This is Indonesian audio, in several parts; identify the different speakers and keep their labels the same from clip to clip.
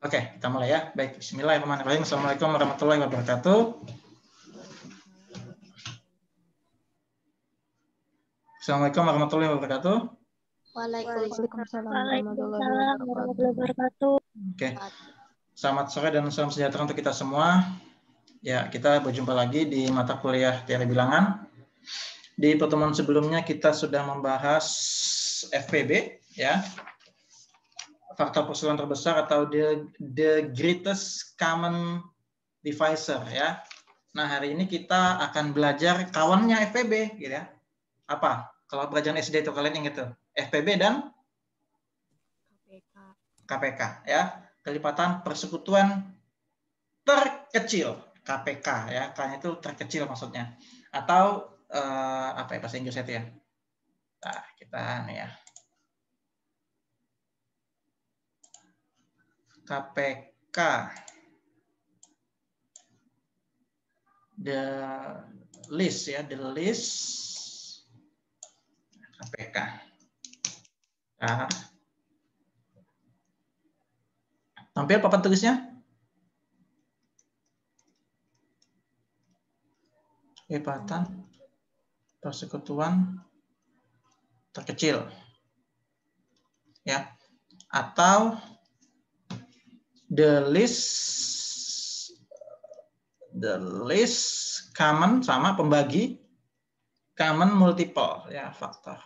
Speaker 1: Oke, kita mulai ya. Baik, bismillahirrahmanirrahim. Assalamualaikum warahmatullahi wabarakatuh. Assalamualaikum warahmatullahi wabarakatuh.
Speaker 2: Waalaikumsalam warahmatullahi wabarakatuh.
Speaker 1: Oke, selamat sore dan salam sejahtera untuk kita semua. Ya, kita berjumpa lagi di mata kuliah teori bilangan. Di pertemuan sebelumnya kita sudah membahas FPB, ya, faktor persetujuan terbesar atau the greatest common divisor, ya. Nah, hari ini kita akan belajar kawannya FPB, gitu ya. Apa? Kalau pelajaran SD itu kalian ingat tuh, FPB dan KPK, ya. Kelipatan persekutuan terkecil, KPK, ya. K-nya itu terkecil maksudnya. Atau apa ya bahasa Inggrisnya itu ya? Nah, kita nih ya. KPK. The list ya, the list KPK. Nah, tampil papan tulisnya? Kelipatan persekutuan terkecil. Ya. Atau the list common sama pembagi common multiple ya, faktor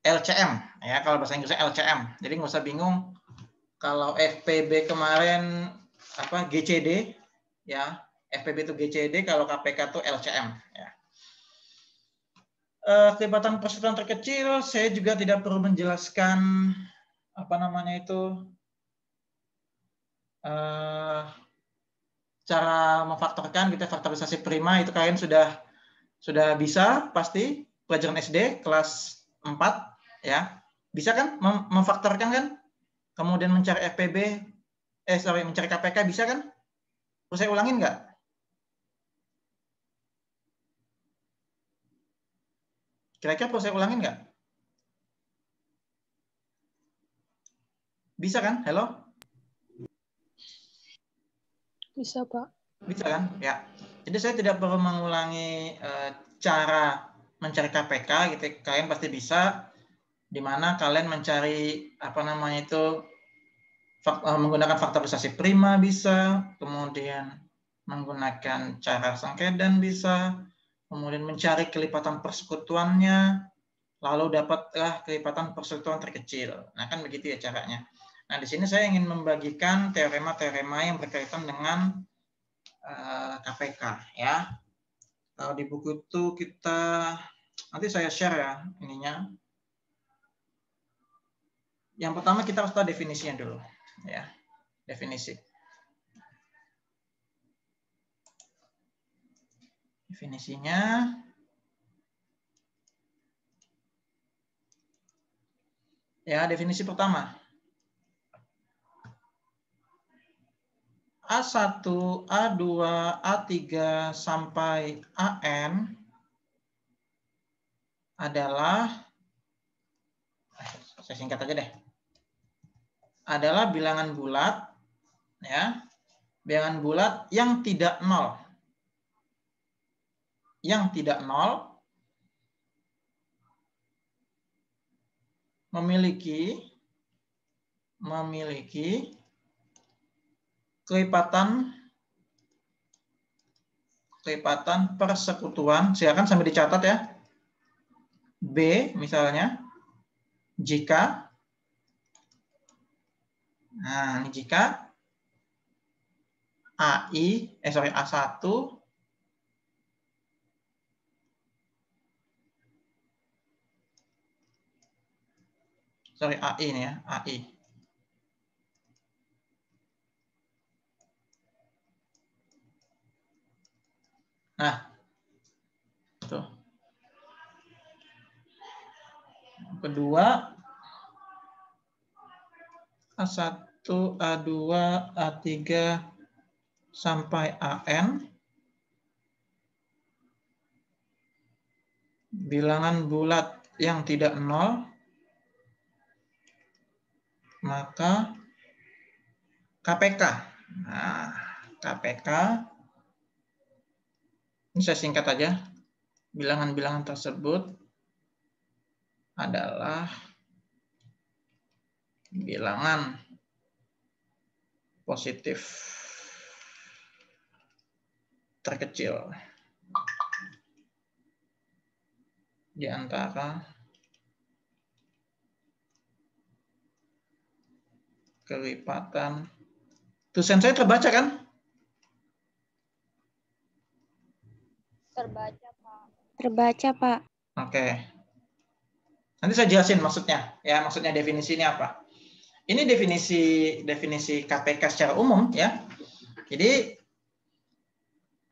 Speaker 1: LCM ya, kalau bahasa Inggrisnya LCM. Jadi nggak usah bingung kalau FPB kemarin apa GCD ya, FPB itu GCD, kalau KPK itu LCM ya. Kelipatan persekutuan terkecil saya juga tidak perlu menjelaskan apa namanya itu cara memfaktorkan gitu, faktorisasi prima itu kalian sudah bisa pasti pelajaran SD kelas 4 ya. Bisa kan memfaktorkan kan? Kemudian mencari FPB mencari KPK bisa kan? Perlu saya ulangin nggak? Kira-kira perlu saya ulangin nggak? Bisa kan? Halo?
Speaker 2: Bisa, Pak.
Speaker 1: Bisa kan? Ya. Jadi saya tidak perlu mengulangi cara mencari KPK gitu. Kalian pasti bisa, di mana kalian mencari apa namanya itu menggunakan faktorisasi prima bisa, kemudian menggunakan cara sangkedan bisa, kemudian mencari kelipatan persekutuannya, lalu dapatlah kelipatan persekutuan terkecil. Nah, kan begitu ya caranya. Nah, di sini saya ingin membagikan teorema-teorema yang berkaitan dengan KPK ya. Kalau di buku itu kita nanti saya share ya ininya. Yang pertama kita harus tahu definisinya dulu ya. Definisi. Definisinya ya, definisi pertama. A1, A2, A3 sampai AN adalah, saya singkat aja deh, adalah bilangan bulat ya, bilangan bulat yang tidak nol. Yang tidak nol memiliki kelipatan persekutuan, silakan sambil dicatat ya. B misalnya, jika, nah ini jika A1 AI ini ya, AI. Nah, tuh. Kedua, A1, A2, A3 sampai AN bilangan bulat yang tidak nol maka KPK. Nah, KPK, ini saya singkat aja. Bilangan-bilangan tersebut adalah bilangan positif terkecil di antara kelipatan. Tulisan saya terbaca kan?
Speaker 2: Terbaca, Pak. Terbaca, Pak.
Speaker 1: Oke. Nanti saya jelasin maksudnya. Ya, maksudnya definisi ini apa. Ini definisi KPK secara umum ya. Jadi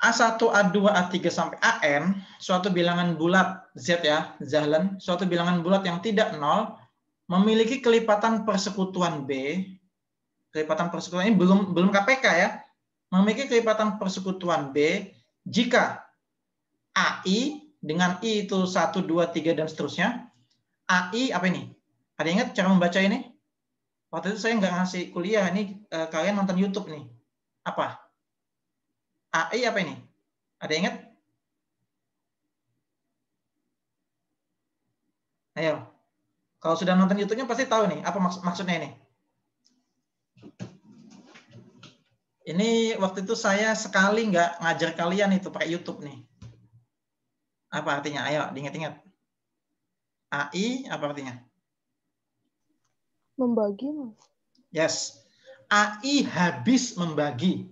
Speaker 1: A1, A2, A3 sampai AN, suatu bilangan bulat Z ya, Zahlen, suatu bilangan bulat yang tidak nol memiliki kelipatan persekutuan B. Kelipatan persekutuan ini belum KPK ya. Memiliki kelipatan persekutuan B jika AI dengan I itu 1, 2, 3 dan seterusnya. AI apa ini? Ada ingat cara membaca ini? Waktu itu saya nggak ngasih kuliah, ini kalian nonton YouTube nih. Apa? AI apa ini? Ada ingat? Ayo. Kalau sudah nonton YouTube-nya pasti tahu nih, apa maksudnya ini. Ini waktu itu saya sekali nggak ngajar kalian itu pakai YouTube nih. Apa artinya? Ayo, diingat-ingat. AI apa artinya?
Speaker 2: Membagi, Mas.
Speaker 1: Yes. AI habis membagi.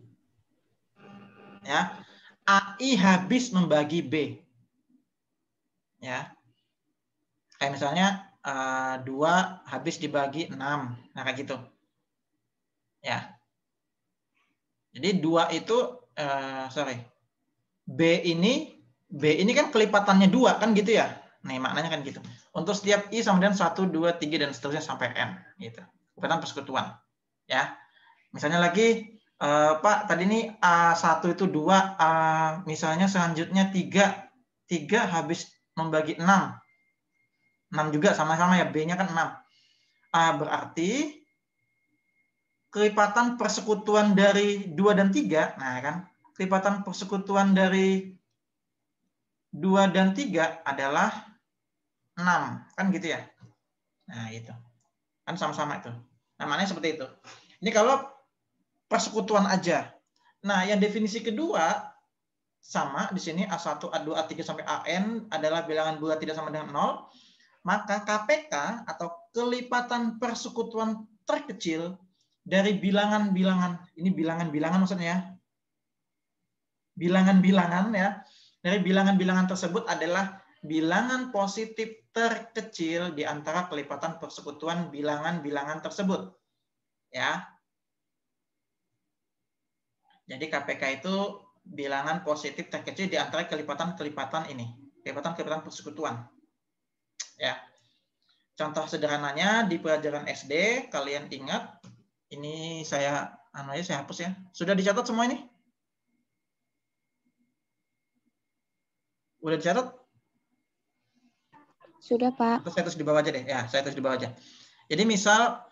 Speaker 1: Ya. AI habis membagi B. Ya. Kayak misalnya 2 habis dibagi 6. Nah, kayak gitu. Ya. Jadi 2 itu B ini kan kelipatannya 2 kan gitu ya. Nah, maknanya kan gitu. Untuk setiap I sama dengan 1, 2, 3 dan seterusnya sampai N gitu. Kelipatan persekutuan. Ya. Misalnya lagi Pak, tadi ini A1 itu 2, misalnya selanjutnya 3 habis membagi 6. 6 juga sama-sama ya, B-nya kan 6. Berarti kelipatan persekutuan dari 2 dan 3, nah kan, kelipatan persekutuan dari 2 dan 3 adalah 6, kan gitu ya. Nah, gitu. Kan sama-sama itu. Namanya seperti itu. Ini kalau persekutuan aja. Nah, yang definisi kedua sama di sini A1, A2, A3 sampai AN adalah bilangan bulat tidak sama dengan 0, maka KPK atau kelipatan persekutuan terkecil dari bilangan-bilangan, ini bilangan-bilangan maksudnya, bilangan-bilangan ya, dari bilangan-bilangan tersebut adalah bilangan positif terkecil di antara kelipatan persekutuan bilangan-bilangan tersebut. Ya. Jadi KPK itu bilangan positif terkecil di antara kelipatan-kelipatan ini, kelipatan-kelipatan persekutuan. Ya. Contoh sederhananya di pelajaran SD, kalian ingat, ini saya hapus ya. Sudah dicatat semua ini? Udah dicatat?
Speaker 2: Sudah, Pak.
Speaker 1: Atau saya tulis di bawah aja deh. Ya, saya tulis di bawah aja. Jadi misal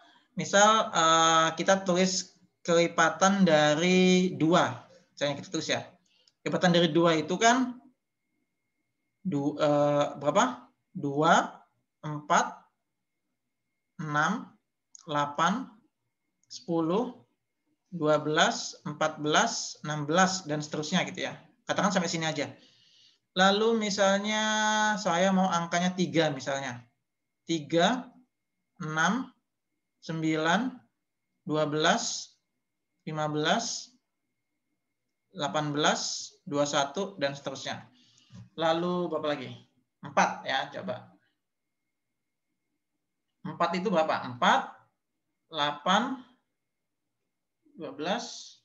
Speaker 1: kita tulis kelipatan dari 2. Misalnya kita tulis ya. Kelipatan dari 2 itu kan berapa? 2, 4, 6, 8, 10, 12, 14, 16, dan seterusnya gitu ya. Katakan sampai sini aja. Lalu misalnya saya mau angkanya 3 misalnya. 3, 6, 9, 12, 15, 18, 21, dan seterusnya. Lalu berapa lagi? 4 ya, coba. 4 itu berapa? 4, 8, 12,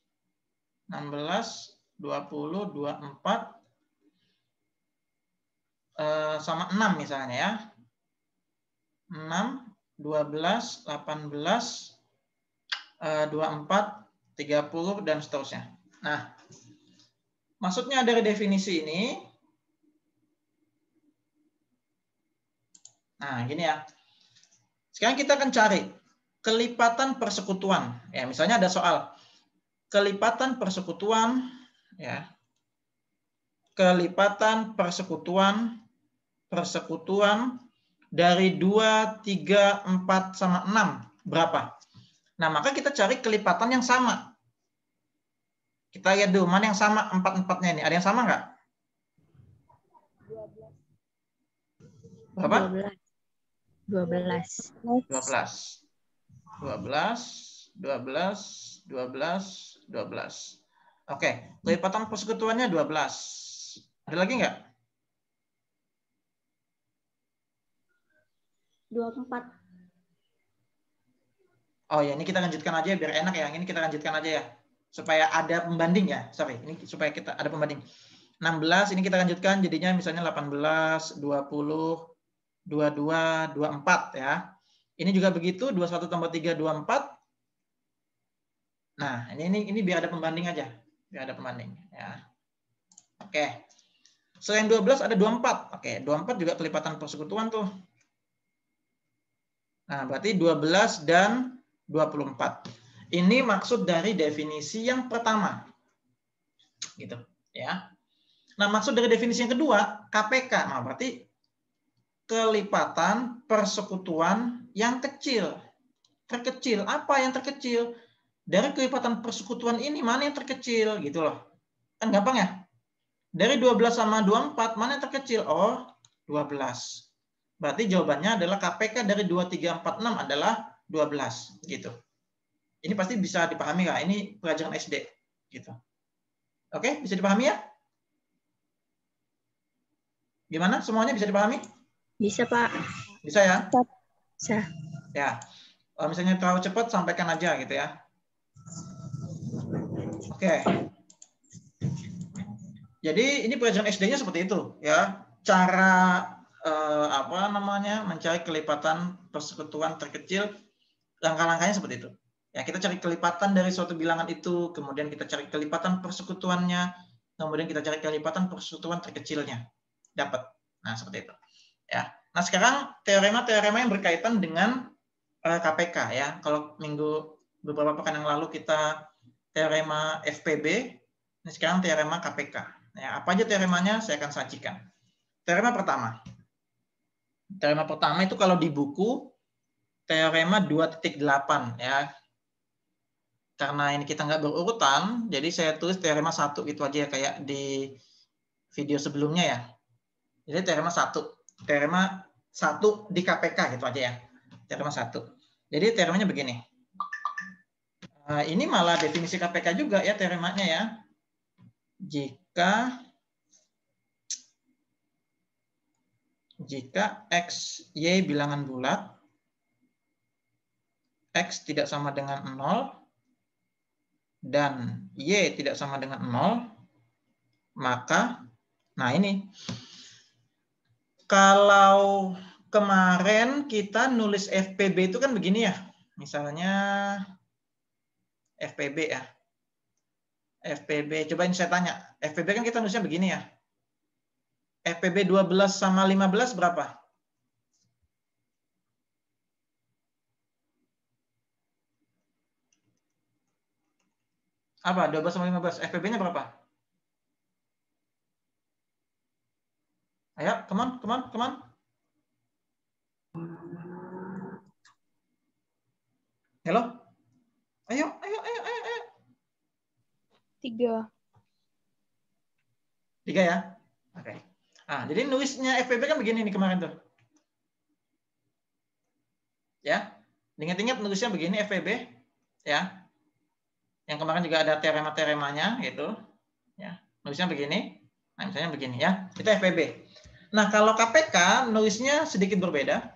Speaker 1: 16, 20, 24, sama 6 misalnya ya. 6, 12, 18, 24, 30, dan seterusnya. Nah, maksudnya dari definisi ini, nah gini ya. Sekarang kita akan cari kelipatan persekutuan. Ya, misalnya ada soal kelipatan persekutuan, ya, kelipatan persekutuan dari 2, 3, 4, sama 6 berapa? Nah, maka kita cari kelipatan yang sama. Kita lihat dulu mana yang sama empat-empatnya ini. Ada yang sama nggak?
Speaker 2: 12.
Speaker 1: Berapa?
Speaker 2: 12.
Speaker 1: 12. Oke, kelipatan persekutuannya 12. Ada lagi nggak?
Speaker 2: 24.
Speaker 1: Oh ya, ini kita lanjutkan aja biar enak ya. Ini kita lanjutkan aja ya. Supaya ada pembanding ya. Sorry, ini supaya kita ada pembanding. 16 ini kita lanjutkan jadinya misalnya 18, 20, 22, 24 ya. Ini juga begitu, 21 tambah 3, 24. Nah, ini biar ada pembanding aja. Biar ada pembanding ya. Oke. Selain 12 ada 24. Oke, 24 juga kelipatan persekutuan tuh. Nah, berarti 12 dan 24. Ini maksud dari definisi yang pertama. Gitu, ya. Nah, maksud dari definisi yang kedua, KPK. Nah, berarti kelipatan persekutuan yang kecil. Terkecil. Apa yang terkecil? Dari kelipatan persekutuan ini mana yang terkecil? Gitu loh. Kan gampang ya? Dari 12 sama 24, mana yang terkecil? Oh, 12. Berarti jawabannya adalah KPK dari 2, 3, 4, 6 adalah 12. Gitu. Ini pasti bisa dipahami nggak? Ini pelajaran SD. Gitu. Oke, bisa dipahami ya? Gimana? Semuanya bisa dipahami?
Speaker 2: Bisa, Pak.
Speaker 1: Bisa ya?
Speaker 2: Bisa.
Speaker 1: Ya. Kalau misalnya terlalu cepat, sampaikan aja gitu ya. Oke. Jadi ini pelajaran SD-nya seperti itu ya. Cara mencari kelipatan persekutuan terkecil, langkah-langkahnya seperti itu. Ya, kita cari kelipatan dari suatu bilangan itu, kemudian kita cari kelipatan persekutuannya, kemudian kita cari kelipatan persekutuan terkecilnya. Dapat. Nah, seperti itu. Ya. Nah, sekarang teorema-teorema yang berkaitan dengan KPK ya. Kalau beberapa pekan yang lalu kita teorema FPB, ini sekarang teorema KPK. Ya, apa aja teoremanya saya akan sajikan. Teorema pertama. Teorema pertama itu kalau di buku teorema 2.8 ya. Karena ini kita nggak berurutan, jadi saya tulis teorema 1 itu aja ya, kayak di video sebelumnya ya. Jadi teorema 1. Teorema 1 di KPK gitu aja ya. Teorema 1. Jadi teoremanya begini. Ini malah definisi KPK juga ya teoremanya ya. Jika X, Y bilangan bulat, X tidak sama dengan 0, dan Y tidak sama dengan 0, maka, nah ini, kalau kemarin kita nulis FPB itu kan begini ya, misalnya FPB ya. FPB, coba ini saya tanya, FPB kan kita nulisnya begini ya. FPB 12 sama 15 berapa? Apa? 12 sama 15. FPB-nya berapa? Ayo, come on. Halo? Ayo.
Speaker 2: 3.
Speaker 1: 3 ya? Oke. Nah, jadi nulisnya FPB kan begini nih kemarin tuh. Ya. Ingat-ingat nulisnya begini FPB. Ya. Yang kemarin juga ada teorema-teoremanya gitu. Ya. Nulisnya begini. Nah, misalnya begini ya. Itu FPB. Nah, kalau KPK nulisnya sedikit berbeda.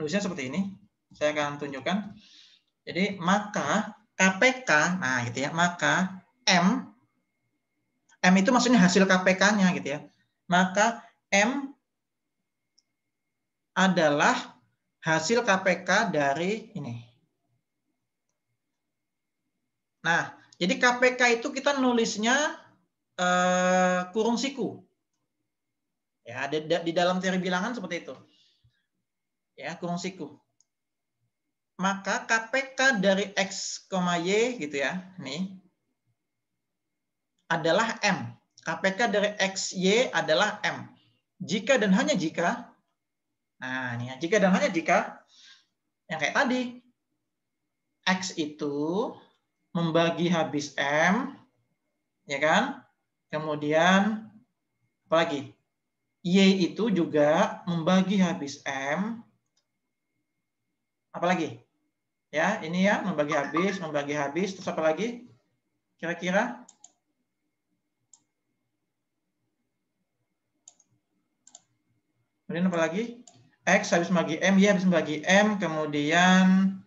Speaker 1: Nulisnya seperti ini. Saya akan tunjukkan. Jadi, maka KPK, nah gitu ya, maka M itu maksudnya hasil KPK-nya gitu ya. Maka M adalah hasil KPK dari ini. Nah, jadi KPK itu kita nulisnya kurung siku. Ya, di dalam teori bilangan seperti itu. Ya, kurung siku. maka KPK dari X, Y gitu ya, nih adalah M. KPK dari X, Y adalah M. Jika dan hanya jika, nah ini ya, jika dan hanya jika, yang kayak tadi, X itu membagi habis M, ya kan? Kemudian, apalagi? Y itu juga membagi habis M, apalagi? Ya, ini ya, membagi habis, terus apa lagi? Kira-kira? Kemudian apa lagi? X habis membagi M, Y habis membagi M, kemudian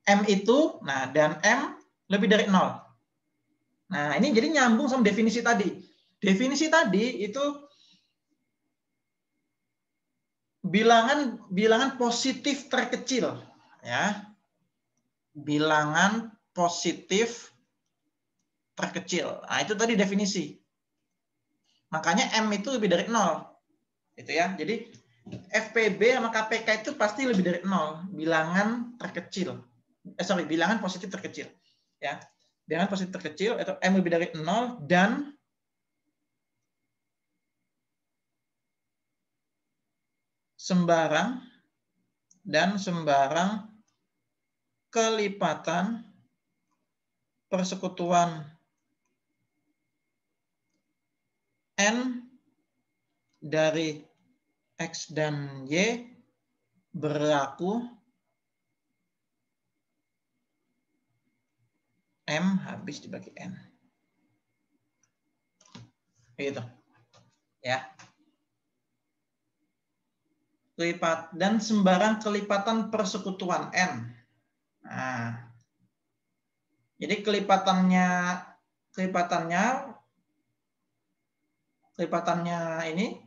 Speaker 1: M itu, nah dan M lebih dari 0. Nah, ini jadi nyambung sama definisi tadi. Definisi tadi itu bilangan positif terkecil, ya. Bilangan positif terkecil. Nah, itu tadi definisi. Makanya M itu lebih dari 0. Gitu ya. Jadi FPB sama KPK itu pasti lebih dari 0, bilangan terkecil. Bilangan positif terkecil, ya. Bilangan positif terkecil itu M lebih dari 0 dan sembarang kelipatan persekutuan N dari X dan Y berlaku M habis dibagi N. Begitu. Ya. Dan sembarang kelipatan persekutuan N. Nah, jadi kelipatannya ini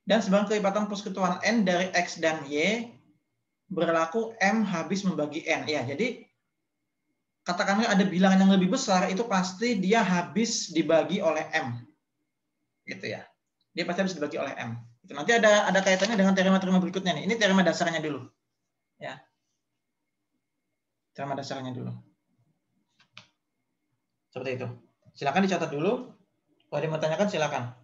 Speaker 1: dan sembarang kelipatan persekutuan N dari X dan Y berlaku M habis membagi N. Ya, jadi katakanlah ada bilangan yang lebih besar, itu pasti dia habis dibagi oleh M. Gitu ya. Dia pasti habis dibagi oleh M. Itu nanti ada kaitannya dengan teorema-teorema berikutnya nih. Ini teorema dasarnya dulu. Ya. Teorema dasarnya dulu. Seperti itu. Silakan dicatat dulu. Kalau ada yang mau tanyakan silakan.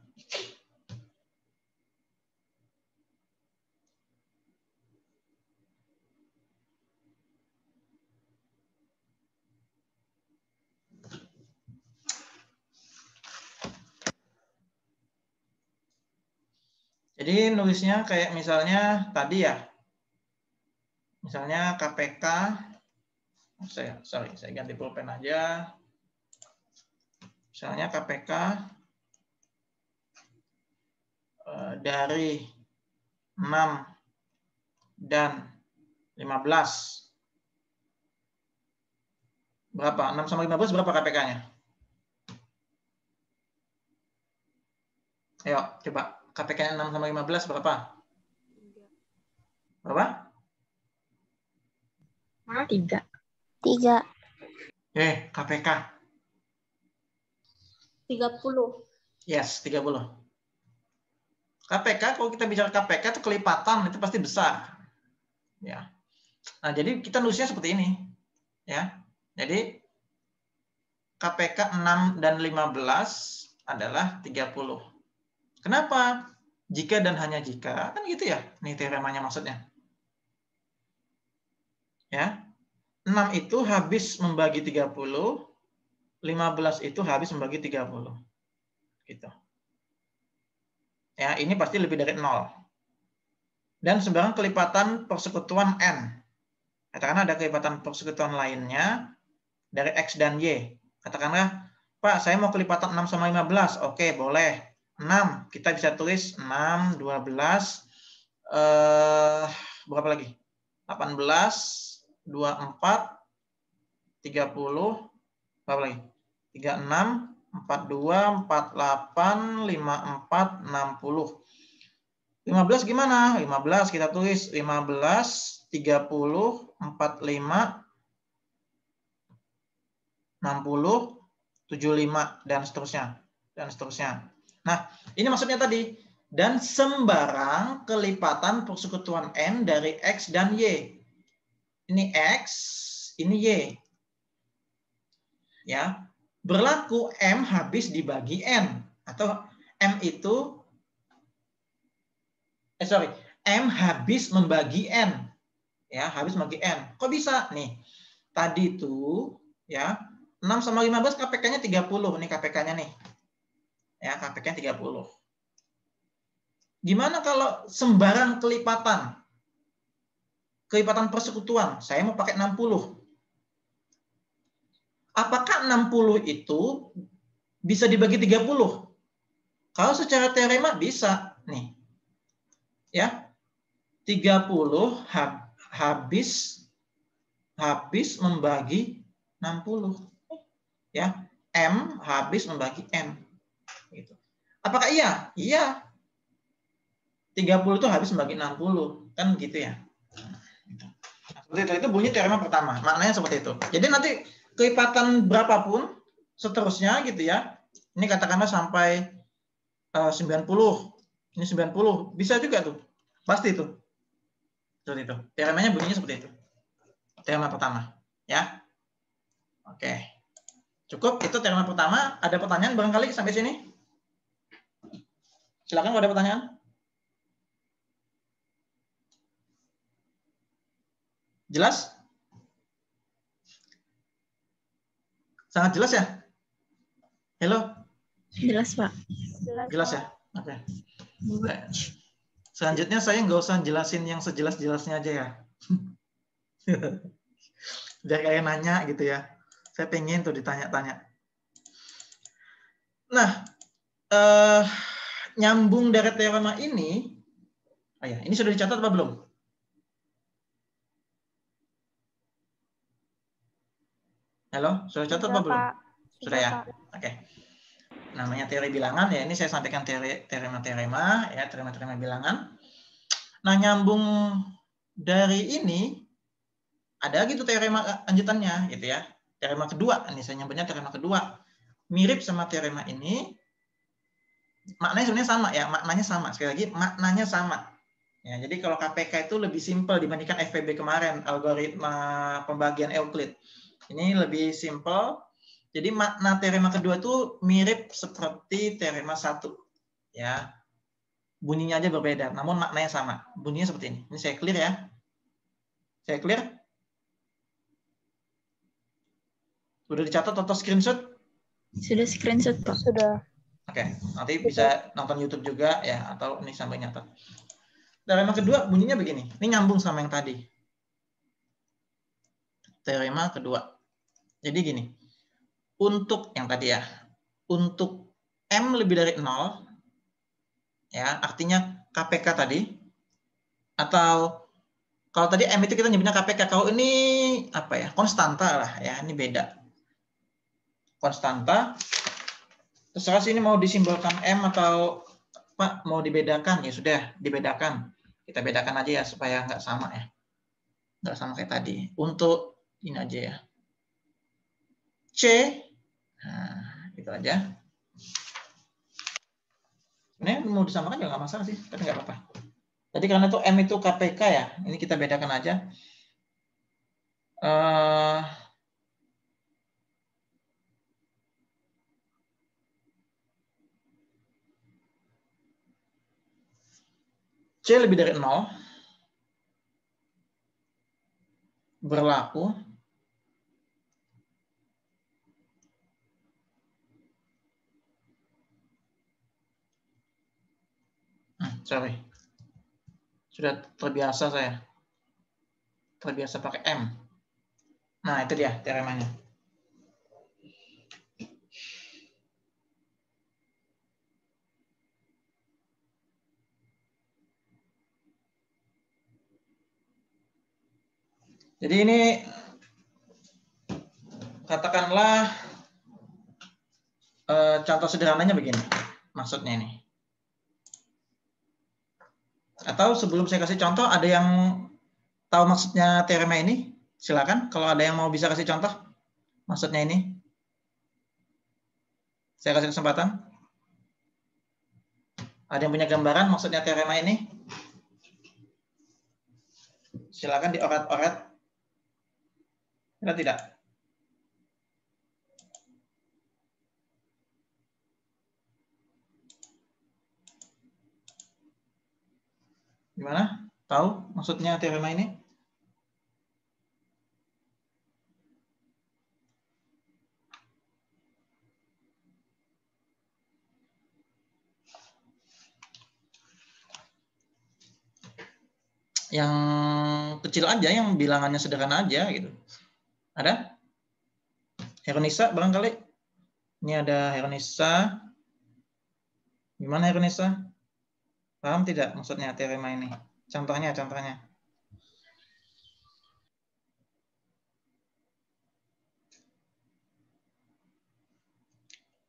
Speaker 1: Jadi nulisnya kayak misalnya tadi ya. Misalnya KPK, saya ganti pulpen aja. Misalnya KPK dari 6 dan 15. Berapa? 6 sama 15 berapa KPK-nya? Ayo, coba. KPK-nya 6 sama 15 berapa? Berapa?
Speaker 2: 3.
Speaker 1: KPK.
Speaker 2: 30.
Speaker 1: Yes, 30. KPK, kalau kita bicara KPK itu kelipatan, itu pasti besar. Ya. Nah, jadi kita nulisnya seperti ini. Ya. Jadi KPK 6 dan 15 adalah 30. Kenapa? Jika dan hanya jika. Kan gitu ya. Nih teoremanya maksudnya. Ya. 6 itu habis membagi 30, 15 itu habis membagi 30. Gitu. Ya, ini pasti lebih dari 0. Dan sembarang kelipatan persekutuan N. Katakanlah ada kelipatan persekutuan lainnya dari X dan Y. Katakanlah, Pak, saya mau kelipatan 6 sama 15. Oke, boleh. 6, kita bisa tulis 6, 12, berapa lagi? 18, 24, 30, berapa lagi? 36, 42, 48, 54, 60. 15 gimana? 15 kita tulis 15, 30, 45, 60, 75 dan seterusnya. Nah, ini maksudnya tadi dan sembarang kelipatan persekutuan N dari X dan Y. Ini X, ini Y. Ya, berlaku M habis dibagi N. Atau M itu, M habis membagi N. Ya, habis membagi N. Kok bisa? Nih, tadi itu ya 6 sama 15 KPK-nya 30. Nih KPK-nya nih. Ya, KPK-nya 30. Gimana kalau sembarang kelipatan? Kelipatan persekutuan, saya mau pakai 60. Apakah 60 itu bisa dibagi 30? Kalau secara teorema bisa. Nih. Ya. 30 habis membagi 60. Ya. M habis membagi N. Gitu. Apakah iya? Iya. 30 itu habis membagi 60. Kan gitu ya. Seperti itu bunyi teorema pertama. Maknanya seperti itu. Jadi nanti kelipatan berapapun seterusnya gitu ya. Ini katakanlah sampai 90. Ini 90. Bisa juga tuh. Pasti itu. Seperti itu. Teoremanya bunyinya seperti itu. Teorema pertama. Ya. Oke. Cukup. Itu teorema pertama. Ada pertanyaan barangkali sampai sini? Silakan kalau ada pertanyaan. Jelas? Sangat jelas ya? Halo?
Speaker 2: Jelas, Pak.
Speaker 1: Jelas ya? Oke. Selanjutnya saya nggak usah jelasin yang sejelas-jelasnya aja ya. Biar kayak nanya gitu ya. Saya pengen tuh ditanya-tanya. Nah, nyambung dari teorema ini, ini sudah dicatat apa belum? Halo, sudah dicatat apa belum? Sudah ya? Oke. Namanya teori bilangan ya, ini saya sampaikan teorema-teorema ya, teorema-teorema bilangan. Nah, nyambung dari ini ada gitu teorema lanjutannya gitu ya. Teorema kedua, ini saya nyebutnya teorema kedua. Mirip sama teorema ini, maknanya sebenarnya sama ya, maknanya sama. Sekali lagi, maknanya sama. Ya, jadi kalau KPK itu lebih simpel dibandingkan FPB kemarin, algoritma pembagian Euclid. Ini lebih simpel. Jadi makna teorema kedua itu mirip seperti teorema 1. Ya. Bunyinya aja berbeda, namun maknanya sama. Bunyinya seperti ini. Ini saya clear ya. Saya clear? Sudah dicatat atau screenshot?
Speaker 2: Sudah screenshot, Pak.
Speaker 3: Sudah.
Speaker 1: Oke, nanti bisa nonton YouTube juga ya, atau ini sampai nyatat. Teorema kedua bunyinya begini. Ini nyambung sama yang tadi. Teorema kedua. Jadi gini. Untuk yang tadi ya, untuk M lebih dari 0, ya artinya KPK tadi, atau kalau tadi M itu kita nyebutnya KPK, kalau ini apa ya, konstanta lah ya, ini beda. Konstanta, terserah sini mau disimbolkan M atau Pak mau dibedakan, ya sudah dibedakan. Kita bedakan aja ya supaya nggak sama ya, nggak sama kayak tadi. Untuk ini aja ya, C. Nah, gitu aja. Sebenarnya mau disamakan juga nggak masalah sih, tapi nggak apa-apa. Jadi karena itu M itu KPK ya, ini kita bedakan aja. C lebih dari 0 berlaku sorry. Sudah terbiasa saya. Terbiasa pakai M. Nah, itu dia teoremanya. Jadi ini katakanlah contoh sederhananya begini. Maksudnya ini. Atau sebelum saya kasih contoh, ada yang tahu maksudnya teorema ini? Silakan. Kalau ada yang mau bisa kasih contoh maksudnya ini. Saya kasih kesempatan. Ada yang punya gambaran maksudnya teorema ini? Silakan dioret-oret. Ada tidak? Gimana? Tahu maksudnya teorema ini? Yang kecil aja, yang bilangannya sederhana aja gitu. Ada? Heronisa barangkali? Ini ada Heronisa. Gimana Heronisa? Paham tidak maksudnya teorema ini? Contohnya.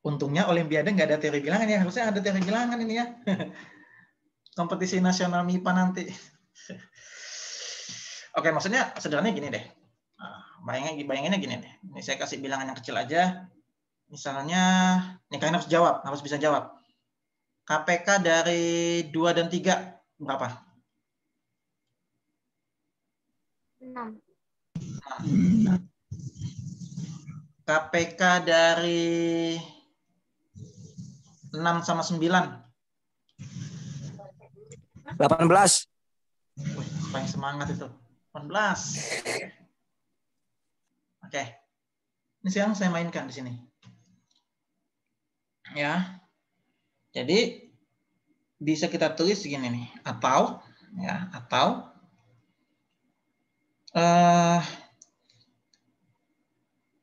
Speaker 1: Untungnya Olimpiade nggak ada teori bilangan ya. Harusnya ada teori bilangan ini ya. Kompetisi nasional MIPA nanti. Oke, maksudnya sederhananya gini deh. Bayanginnya gini deh. Ini saya kasih bilangan yang kecil aja. Misalnya, ini kalian harus bisa jawab. KPK dari 2 dan 3 berapa?
Speaker 2: 6.
Speaker 1: KPK dari 6 sama 9.
Speaker 3: 18.
Speaker 1: Wih, paling semangat itu. 18. Oke. Ini sekarang saya mainkan di sini. Ya. Jadi bisa kita tulis segini nih, atau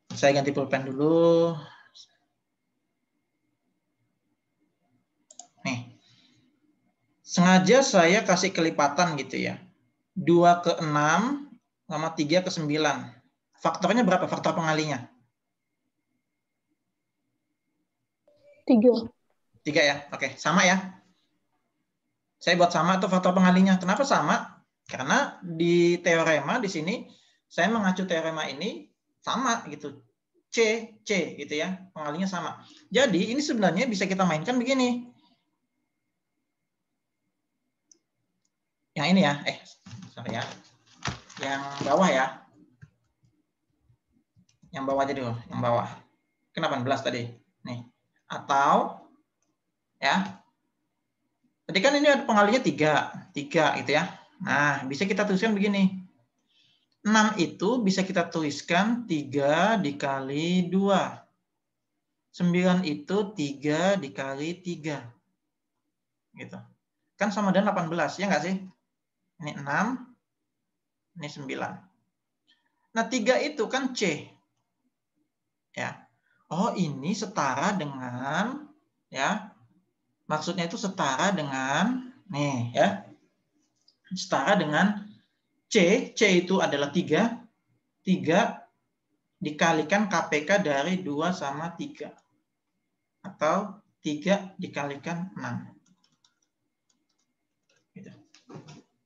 Speaker 1: saya ganti pulpen dulu. Nih. Sengaja saya kasih kelipatan gitu ya. 2 ke 6 sama 3 ke 9. Faktornya berapa? Faktor pengalinya?
Speaker 2: 3.
Speaker 1: 3 ya? Oke, sama ya. Saya buat sama tuh faktor pengalinya. Kenapa sama? Karena di teorema di sini saya mengacu teorema ini sama gitu. C gitu ya. Pengalinya sama. Jadi ini sebenarnya bisa kita mainkan begini. Yang ini ya. Sorry ya. Yang bawah ya. Yang bawah aja dulu, yang bawah. Kenapa 18 tadi? Nih. Atau ya. Tadi kan ini ada pengalinya 3 gitu ya. Nah, bisa kita tuliskan begini. 6 itu bisa kita tuliskan 3 dikali 2. 9 itu 3 dikali 3. Gitu. Kan sama dengan 18, ya nggak sih? Ini 6, ini 9. Nah, 3 itu kan C. Ya. Oh, ini setara dengan, ya, maksudnya itu setara dengan, nih ya, setara dengan C itu adalah 3 dikalikan KPK dari 2 sama 3. Atau 3 dikalikan 6. Gitu.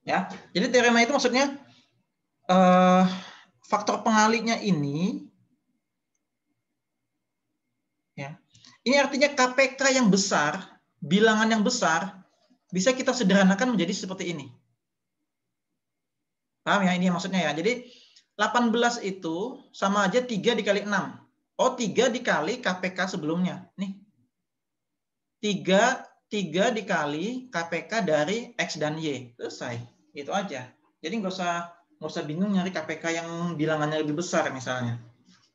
Speaker 1: Ya, jadi teorema itu maksudnya faktor pengalinya ini, ya, ini artinya KPK yang besar, bilangan yang besar, bisa kita sederhanakan menjadi seperti ini. Paham ya? Ini maksudnya ya. Jadi 18 itu sama aja 3 dikali 6. Oh, 3 dikali KPK sebelumnya. Nih. 3 dikali KPK dari X dan Y. Selesai. Itu aja. Jadi nggak usah bingung nyari KPK yang bilangannya lebih besar misalnya.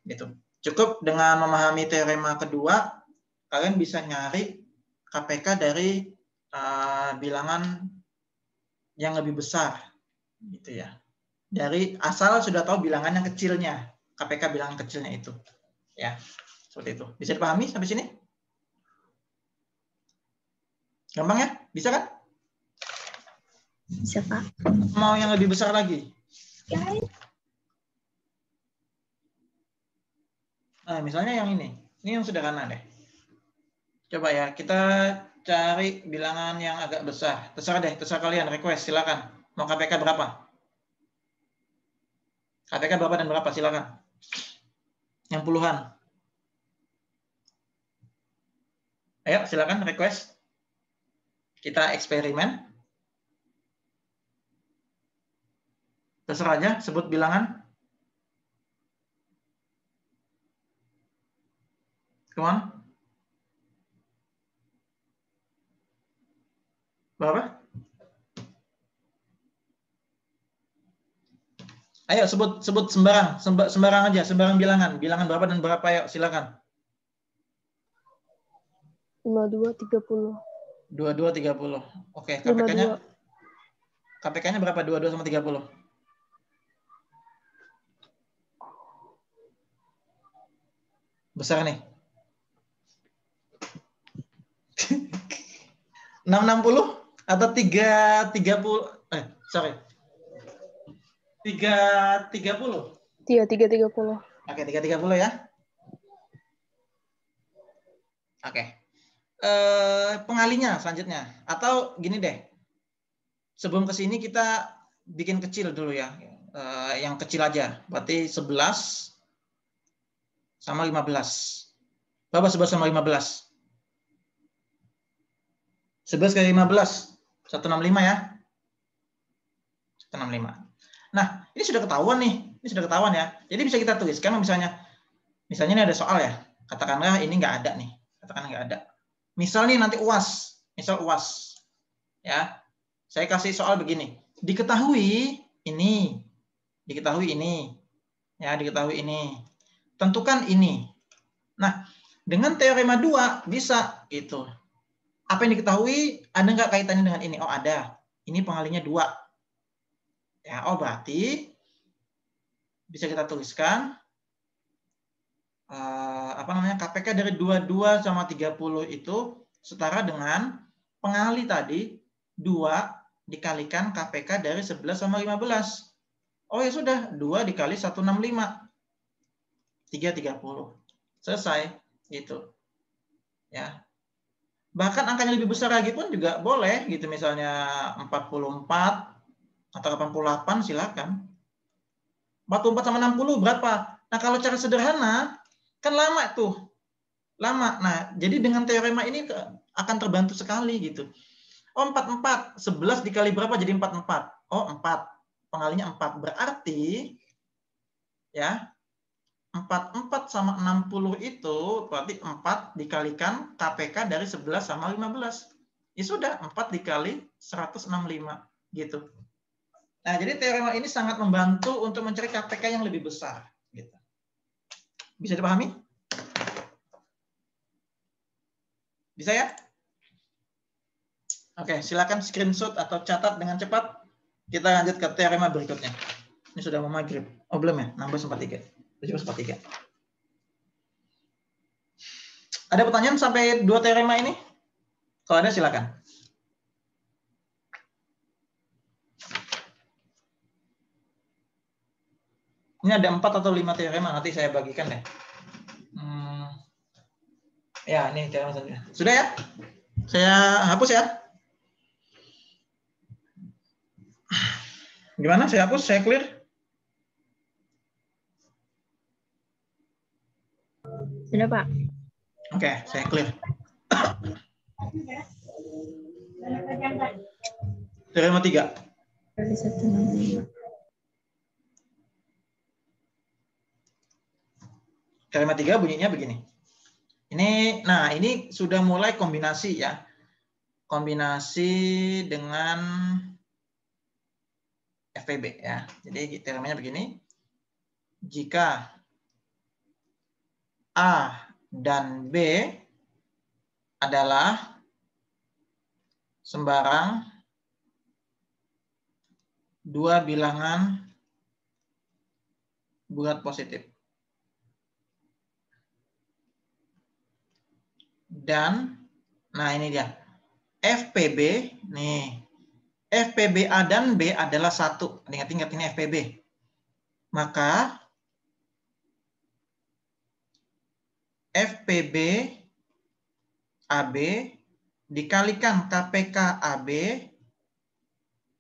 Speaker 1: Gitu. Cukup dengan memahami teorema kedua, kalian bisa nyari KPK dari bilangan yang lebih besar. Gitu ya. Dari asal sudah tahu bilangan yang kecilnya, KPK bilangan kecilnya itu. Ya. Seperti itu. Bisa dipahami sampai sini? Gampang ya? Bisa kan?
Speaker 2: Bisa, Pak.
Speaker 1: Mau yang lebih besar lagi? Nah, misalnya yang ini. Ini yang sederhana deh. Coba ya, kita cari bilangan yang agak besar. Terserah deh, terserah kalian. Request, silakan. Mau KPK berapa? KPK berapa dan berapa? Silakan. Yang puluhan. Ayo, silakan request. Kita eksperimen. Terserah aja, sebut bilangan. Come on. Berapa? Ayo sebut sembarang aja, sembarang bilangan. Bilangan berapa dan berapa, ayo silakan.
Speaker 2: 52, 30.
Speaker 1: 22, 30. Oke, KPK-nya? KPK-nya berapa? 22 sama 30. Besar nih. 660 atau 330? Sorry. 330.
Speaker 2: Iya, 330.
Speaker 1: Oke, 330 ya. Oke. Pengalinya selanjutnya. Atau gini deh. Sebelum ke sini kita bikin kecil dulu ya. Yang kecil aja. Berarti 11 sama 15. Berapa 11 sama 15? 11 kali 15. 165 ya. 165. Nah, ini sudah ketahuan nih. Ini sudah ketahuan ya. Jadi bisa kita tuliskan misalnya ini ada soal ya. Katakanlah ini nggak ada nih. Katakanlah nggak ada. Misal nih nanti UAS. Misal UAS. Ya. Saya kasih soal begini. Diketahui ini. Diketahui ini. Ya, diketahui ini. Tentukan ini. Nah, dengan teorema 2 bisa gitu. Apa yang diketahui ada nggak kaitannya dengan ini? Oh, ada. Ini pengalinya 2. Ya, oh berarti bisa kita tuliskan KPK dari 22 sama 30 itu setara dengan pengali tadi 2 dikalikan KPK dari 11 sama 15. Oh ya sudah, 2 dikali 165. 330. Selesai gitu. Ya. Bahkan angkanya lebih besar lagi pun juga boleh gitu, misalnya 44 atau 88 silakan. 44 sama 60 berapa? Nah, kalau cara sederhana kan lama tuh. Lama. Nah, jadi dengan teorema ini akan terbantu sekali gitu. Oh, 44, 11 dikali berapa jadi 44? Oh, 4. Pengalinya 4. Berarti ya 44 sama 60 itu berarti 4 dikalikan KPK dari 11 sama 15. Ya sudah, 4 dikali 165 gitu. Nah, jadi teorema ini sangat membantu untuk mencari KPK yang lebih besar. Gitu. Bisa dipahami? Bisa ya? Oke, silakan screenshot atau catat dengan cepat. Kita lanjut ke teorema berikutnya. Ini sudah mau maghrib. Oh, belum ya? 16:43. 17:43. Ada pertanyaan sampai 2 teorema ini? Kalau ada, silakan. Ini ada 4 atau 5 teorema, nanti saya bagikan deh. Ya, ini teorema saja. Sudah ya? Saya hapus ya. Gimana? Saya hapus? Saya clear?
Speaker 2: Sudah, Pak.
Speaker 1: Oke, saya clear. Teorema 3. Teorema 3 bunyinya begini. Ini sudah mulai kombinasi ya. Kombinasi dengan FPB ya. Jadi teoremanya begini. Jika A dan B adalah sembarang 2 bilangan bulat positif. Dan, nah ini dia, FPB, nih, FPB A dan B adalah 1. Ingat-ingat ini FPB. Maka, FPB AB dikalikan KPK AB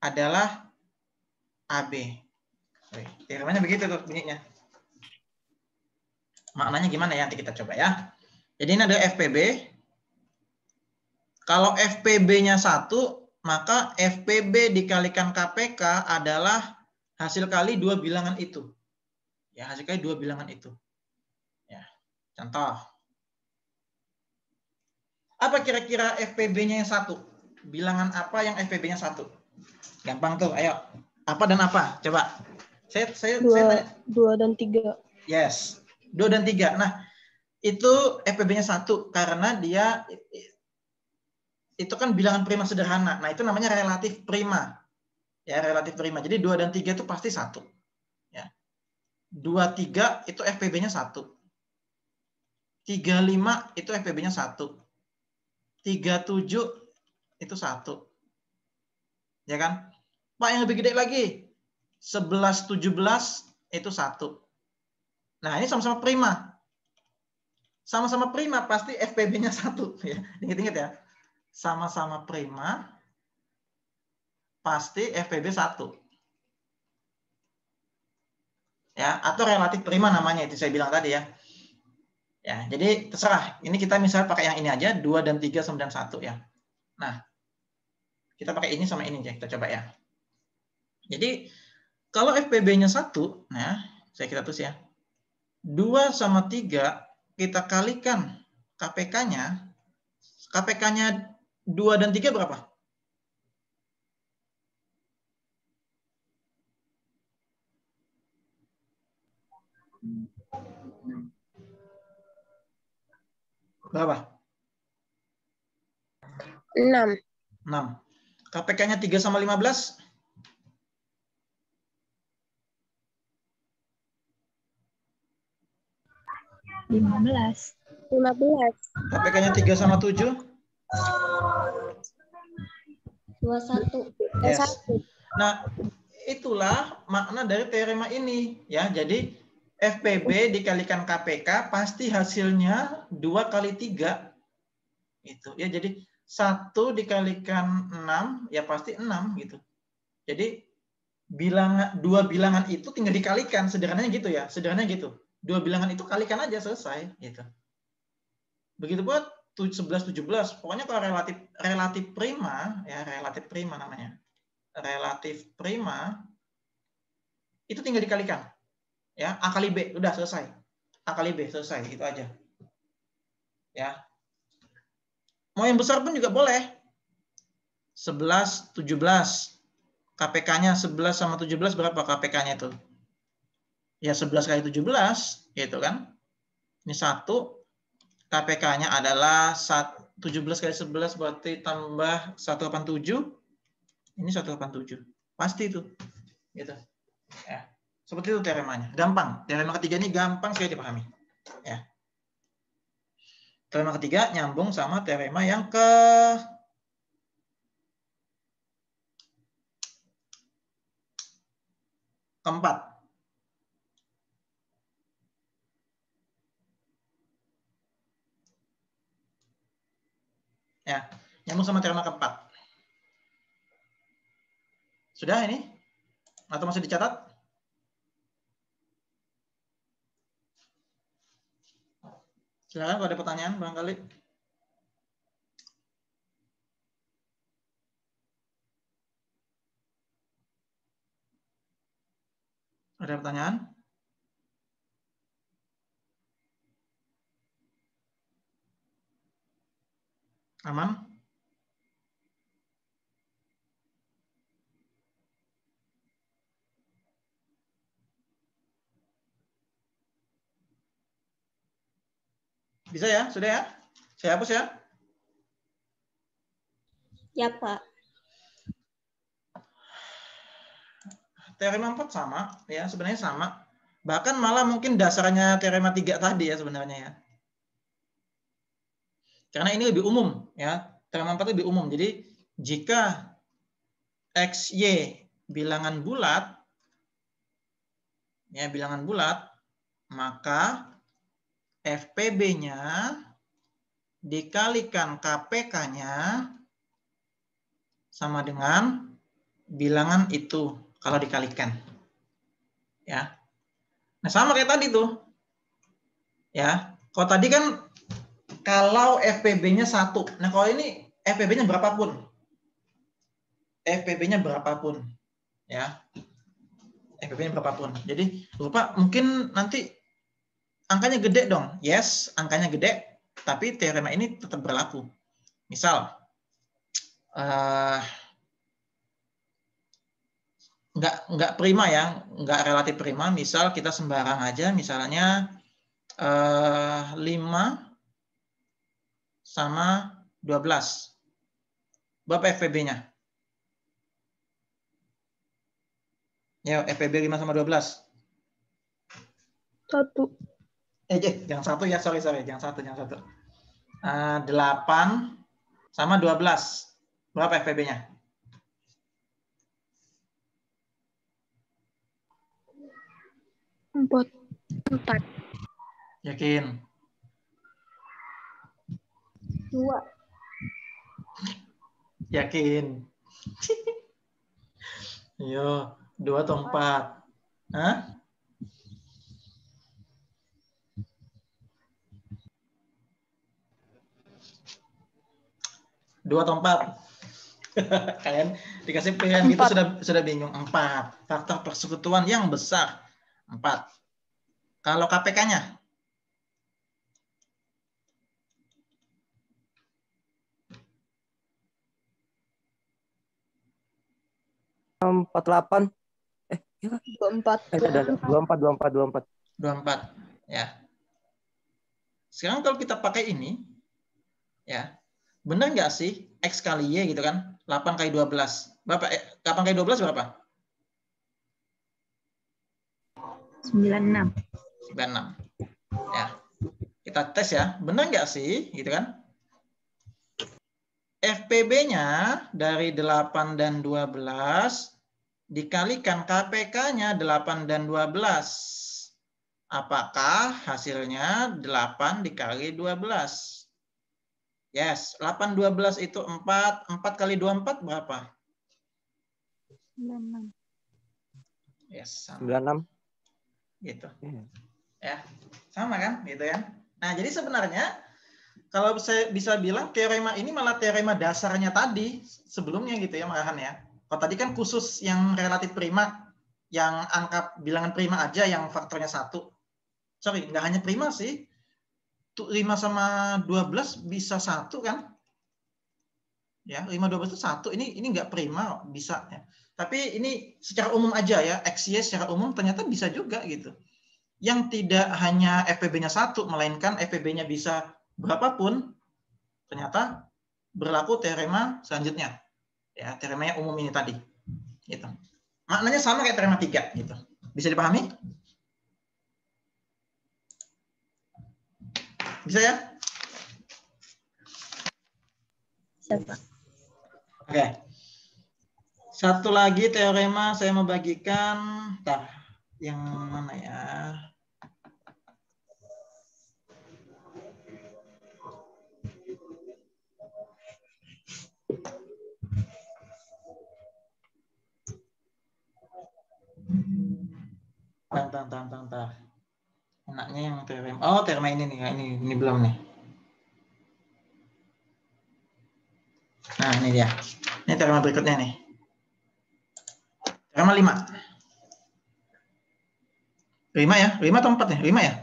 Speaker 1: adalah AB. Teoremanya begitu tuh bunyinya. Maknanya gimana ya? Nanti kita coba ya. Jadi ini ada FPB. Kalau FPB-nya 1, maka FPB dikalikan KPK adalah hasil kali 2 bilangan itu. Ya, hasil kali 2 bilangan itu. Ya, contoh. Apa kira-kira FPB-nya yang 1? Bilangan apa yang FPB-nya 1? Gampang tuh, ayo. Apa dan apa? Coba. Saya
Speaker 2: 2 dan 3.
Speaker 1: Yes, 2 dan 3. Nah, itu FPB-nya 1 karena dia itu kan bilangan prima sederhana. Nah, itu namanya relatif prima. Ya, relatif prima. Jadi 2 dan 3 itu pasti 1. Ya. 2, 3 itu FPB-nya 1. 3, 5 itu FPB-nya 1. 3, 7 itu 1. Ya kan? Pak, yang lebih gede lagi. 11, 17 itu 1. Nah, ini sama-sama prima. Sama-sama prima pasti FPB-nya 1. Ya. Ingat-ingat ya. Sama-sama prima pasti FPB 1. Ya, atau relatif prima namanya, itu saya bilang tadi ya. Ya, jadi terserah. Ini kita misalnya pakai yang ini aja, 2 dan 3 sama dan 1 ya. Nah, kita pakai ini sama ini ya, kita coba ya. Jadi kalau FPB-nya 1, nah, kita tulis ya. 2 sama 3 kita kalikan KPK-nya. KPK-nya 2 dan 3 berapa? Berapa?
Speaker 2: 6.
Speaker 1: 6. KPK-nya 3 sama 15?
Speaker 2: 15.
Speaker 1: KPK-nya 3 sama 7?
Speaker 2: 21.
Speaker 1: Yes. Nah, itulah makna dari teorema ini ya. Jadi FPB dikalikan KPK pasti hasilnya 2 kali 3. Itu ya, jadi 1 dikalikan 6 ya pasti 6 gitu. Jadi dua bilangan itu tinggal dikalikan, sederhananya gitu ya. Sederhananya gitu. 2 bilangan itu kalikan aja, selesai gitu. Begitu buat 11, 17. Pokoknya kalau relatif prima ya, relatif prima namanya. Relatif prima itu tinggal dikalikan. Ya, A kali B, udah selesai. A kali B selesai, itu aja. Ya. Mau yang besar pun juga boleh. 11, 17. KPK-nya 11 sama 17 berapa KPK-nya itu? Ya 11 kali 17, gitu kan. Ini 1. KPK-nya adalah 17 kali 11 berarti tambah 187. Ini 187. Pasti itu. Gitu. Ya. Seperti itu teoremanya. Gampang. Teorema ketiga ini gampang sekali dipahami. Ya. Teorema ketiga nyambung sama teorema yang keempat. Ya, nyambung sama teorema keempat. Sudah ini? Atau masih dicatat? Silakan kalau ada pertanyaan barangkali. Ada pertanyaan? Aman? Bisa ya? Sudah ya? Saya hapus ya?
Speaker 2: Ya, Pak.
Speaker 1: Teorema 4 sama, ya sebenarnya sama. Bahkan malah mungkin dasarnya teorema 3 tadi ya sebenarnya ya. Karena ini lebih umum ya. Teorema 4 lebih umum. Jadi jika XY bilangan bulat, ya bilangan bulat, maka FPB-nya dikalikan KPK-nya sama dengan bilangan itu kalau dikalikan. Ya. Nah, sama kayak tadi tuh. Ya. Kalau tadi kan kalau FPB-nya 1. Nah, kalau ini FPB-nya berapapun. FPB-nya berapapun. Ya. FPB-nya berapapun. Jadi, Bapak mungkin nanti angkanya gede dong. Yes, angkanya gede, tapi teorema ini tetap berlaku. Misal, nggak prima ya, nggak relatif prima. Misal kita sembarang aja, misalnya 5 sama 12. Berapa FPB-nya? Ya, FPB 5 sama 12.
Speaker 2: 1.
Speaker 1: Jangan 1 ya, sorry. Jangan 1. 8 sama 12. Berapa FPB-nya?
Speaker 2: 4.
Speaker 1: Yakin?
Speaker 2: 2.
Speaker 1: Yakin? Yo, 2 atau 4? Hah? 2 atau 4? Kalian dikasih pilihan gitu sudah bingung. 4. Faktor persekutuan yang besar. 4. Kalau KPK-nya?
Speaker 3: Empat 8.
Speaker 2: 24.
Speaker 3: 24.
Speaker 1: 24. Ya. Sekarang kalau kita pakai ini, ya, benar nggak sih X kali Y gitu kan? 8 kali 12. Berapa? 8 kali 12 berapa?
Speaker 2: 96.
Speaker 1: 96. Ya. Kita tes ya. Benar nggak sih? Gitu kan? FPB-nya dari 8 dan 12 dikalikan KPK-nya 8 dan 12. Apakah hasilnya 8 dikali 12? Yes, 8 12 itu 4. 4 kali 24 berapa?
Speaker 2: 96.
Speaker 1: Yes,
Speaker 3: 96.
Speaker 1: Gitu. Ya, sama kan? Gitu kan? Nah, jadi sebenarnya kalau saya bisa bilang teorema ini malah teorema dasarnya tadi sebelumnya gitu ya, malahan ya. Kalau tadi kan khusus yang relatif prima, yang angka bilangan prima aja yang faktornya 1. Sorry, nggak hanya prima sih. 5 sama 12 bisa 1 kan? Ya, 5 12 itu 1. Ini nggak prima bisa ya. Tapi ini secara umum aja ya, XY secara umum ternyata bisa juga gitu. Yang tidak hanya FPB-nya 1, melainkan FPB-nya bisa berapapun, ternyata berlaku teorema selanjutnya. Ya, teorema yang umum ini tadi. Gitu. Maknanya sama kayak teorema 3 gitu. Bisa dipahami? Bisa ya?
Speaker 2: Siapa?
Speaker 1: Oke. Satu lagi teorema saya mau bagikan. Yang mana ya? Tang. Enaknya yang teorema. Oh, teorema ini nih. Ini belum nih. Nah, ini dia. Ini teorema berikutnya nih. Teorema 5. 5 ya? 5 atau 4 ya? 5 ya?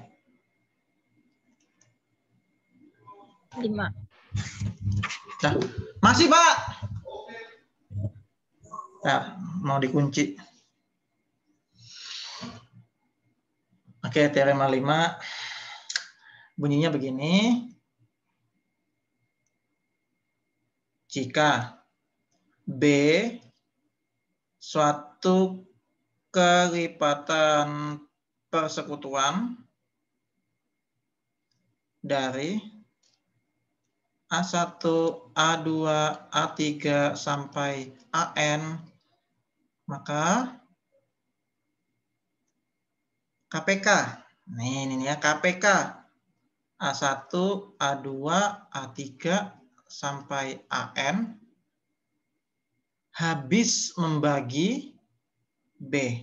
Speaker 2: 5.
Speaker 1: Nah, masih, Pak. Nah, mau dikunci. Oke, teorema 5. Bunyinya begini. Jika B suatu kelipatan persekutuan dari A1, A2, A3 sampai AN, maka KPK. Ini ya, KPK A1, A2, A3 sampai AN habis membagi B.